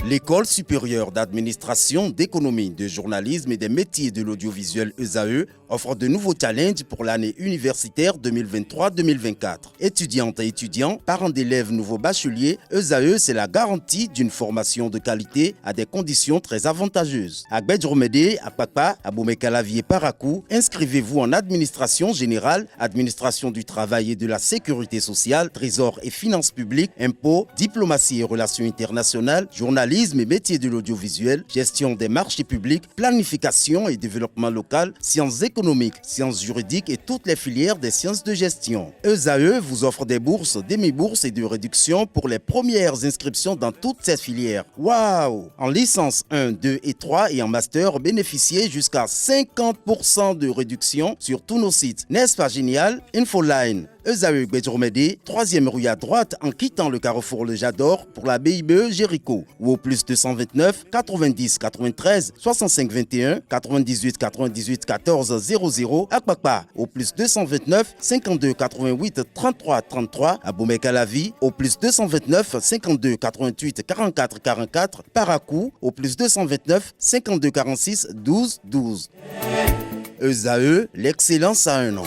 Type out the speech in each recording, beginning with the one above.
L'École supérieure d'administration, d'économie, de journalisme et des métiers de l'audiovisuel ESAE offre de nouveaux challenges pour l'année universitaire 2023-2024. Étudiantes et étudiants, parents d'élèves nouveaux bacheliers, ESAE, c'est la garantie d'une formation de qualité à des conditions très avantageuses. À Gbedjromede, à Papa, à Boumekalavi et Parakou, inscrivez-vous en administration générale, administration du travail et de la sécurité sociale, trésor et finances publiques, impôts, diplomatie et relations internationales, journalisme et métiers de l'audiovisuel, gestion des marchés publics, planification et développement local, sciences économiques, sciences juridiques et toutes les filières des sciences de gestion. ESAE vous offre des bourses, demi-bourses et de réductions pour les premières inscriptions dans toutes ces filières. Waouh! En licence 1, 2 et 3 et en master, bénéficiez jusqu'à 50% de réduction sur tous nos sites. N'est-ce pas génial? Infoline. ESAE Gbedjromede, 3e rue à droite en quittant le carrefour Le Jador pour la BIBE Jéricho ou au plus 229 90 93 65 21 98 98 14 00 à Kpakpa au plus 229 52 88 33 33 à Boumekalavi au plus 229 52 88 44 44 Parakou au plus 229 52 46 12 12. ESAE, l'excellence à un an.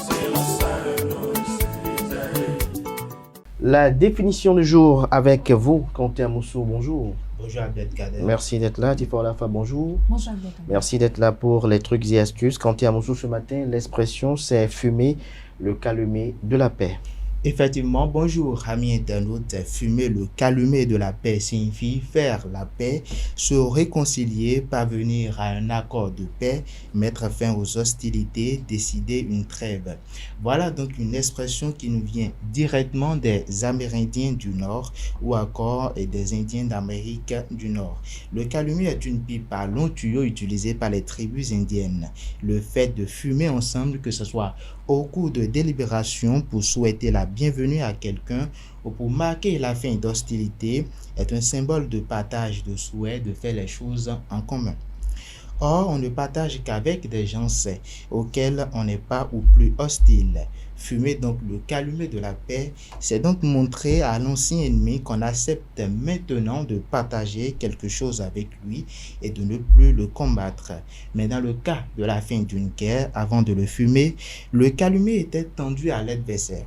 La définition du jour avec vous, Quentin Moussou, bonjour. Bonjour Abdelkader. Merci d'être là. Tifor Lafa, bonjour. Bonjour Abdelkader. Merci d'être là pour les trucs et astuces. Quentin Moussou, ce matin, l'expression c'est fumer le calumet de la paix. Effectivement, bonjour amis internautes. Fumer le calumet de la paix signifie faire la paix, se réconcilier, parvenir à un accord de paix, mettre fin aux hostilités, décider une trêve. Voilà donc une expression qui nous vient directement des Amérindiens du Nord ou encore des Indiens d'Amérique du Nord. Le calumet est une pipe à long tuyau utilisée par les tribus indiennes. Le fait de fumer ensemble, que ce soit au cours de délibération pour souhaiter la bienvenue à quelqu'un ou pour marquer la fin d'hostilité, est un symbole de partage, de souhait de faire les choses en commun. Or, on ne partage qu'avec des gens auxquels on n'est pas ou plus hostile. Fumer donc le calumet de la paix, c'est donc montrer à l'ancien ennemi qu'on accepte maintenant de partager quelque chose avec lui et de ne plus le combattre. Mais dans le cas de la fin d'une guerre, avant de le fumer, le calumet était tendu à l'adversaire.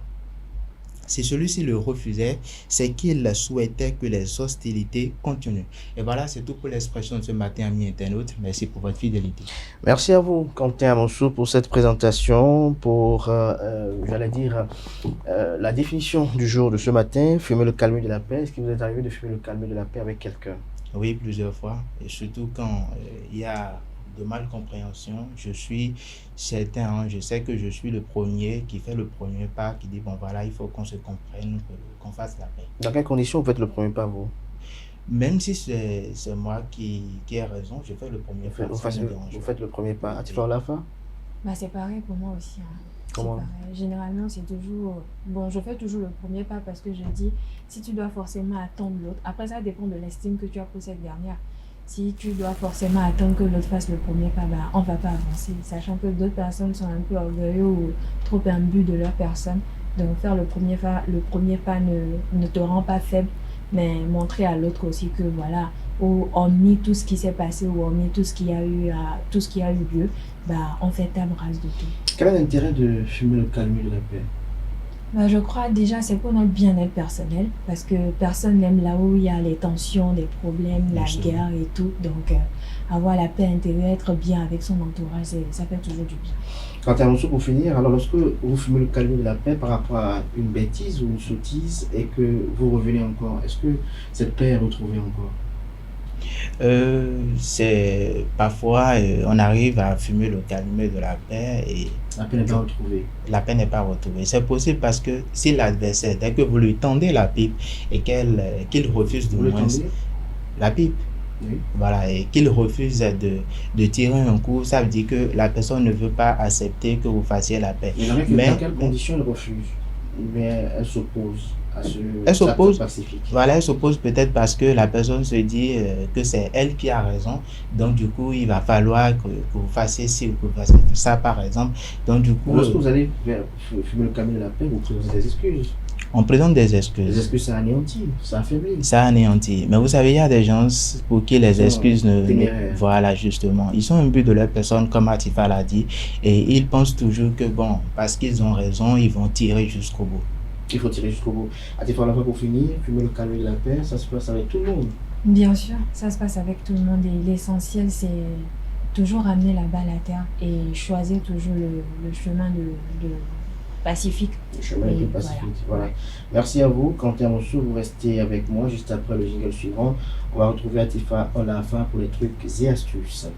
Si celui-ci le refusait, c'est qu'il souhaitait que les hostilités continuent. Et voilà, c'est tout pour l'expression de ce matin, amis internautes. Merci pour votre fidélité. Merci à vous, Quentin Moussou, pour cette présentation, pour, la définition du jour de ce matin, fumer le calumet de la paix. Est-ce qu'il vous est arrivé de fumer le calumet de la paix avec quelqu'un? Oui, plusieurs fois. Et surtout quand il y a de malcompréhension, je suis certain, je sais que je suis le premier qui fait le premier pas, qui dit bon voilà, il faut qu'on se comprenne, qu'on fasse la paix. Dans quelles conditions vous faites le premier pas, vous? Même si c'est moi qui ai raison, je fais le premier pas. Vous faites le premier pas. Tifor Lafa? C'est pareil pour moi aussi. Comment? Généralement, c'est toujours... Bon, je fais toujours le premier pas parce que je dis, si tu dois forcément attendre l'autre, après ça dépend de l'estime que tu as pour cette dernière. Si tu dois forcément attendre que l'autre fasse le premier pas, on ne va pas avancer. Sachant que d'autres personnes sont un peu orgueilleux ou trop imbus de leur personne. Donc faire le premier pas ne te rend pas faible, mais montrer à l'autre aussi que voilà, hormis tout ce qui s'est passé ou hormis tout ce qui a eu lieu, on fait table rase de tout. Quel est l'intérêt de fumer le calumet de la paix? Je crois déjà c'est pour notre bien-être personnel parce que personne n'aime là où il y a les tensions, les problèmes, la guerre et tout. Donc avoir la paix intérieure, être bien avec son entourage, ça fait toujours du bien. Quentin Moussou, pour finir, alors lorsque vous fumez le calumet de la paix par rapport à une bêtise ou une sottise et que vous revenez encore, est-ce que cette paix est retrouvée encore? C'est parfois on arrive à fumer le calumet de la paix et la paix n'est pas retrouvée. La paix n'est pas retrouvée. C'est possible parce que si l'adversaire, dès que vous lui tendez la pipe et qu'il refuse de moins la pipe, oui. Voilà, et qu'il refuse de tirer un coup, ça veut dire que la personne ne veut pas accepter que vous fassiez la paix. Mais dans quelles conditions elle refuse? Mais elle s'oppose. Elle s'oppose, voilà, elle s'oppose peut-être parce que la personne se dit que c'est elle qui a raison. Donc du coup, il va falloir que vous fassiez ci ou que vous fassiez ça, par exemple. Donc du coup, lorsque vous allez fumer le calumet de la paix, vous présentez des excuses. on présente des Les excuses. excuses, ça anéantit, ça affaiblit. Ça anéantit. Mais vous savez, il y a des gens pour qui les Ils sont excuses téméraires. Voilà, justement. Ils sont imbus de leur personne, comme Atifa l'a dit, et ils pensent toujours que, bon, parce qu'ils ont raison, ils vont tirer jusqu'au bout. Il faut tirer jusqu'au bout. À tes fois, pour finir, fumer le calumet de la paix, ça se passe avec tout le monde. Bien sûr, ça se passe avec tout le monde et l'essentiel, c'est toujours ramener la balle à terre et choisir toujours le chemin de pacifique. Le chemin Et est pacifique. Voilà. Merci à vous. Quentin Rousseau, vous restez avec moi juste après le jingle suivant. On va retrouver Atifa Olafa pour les trucs et astuces.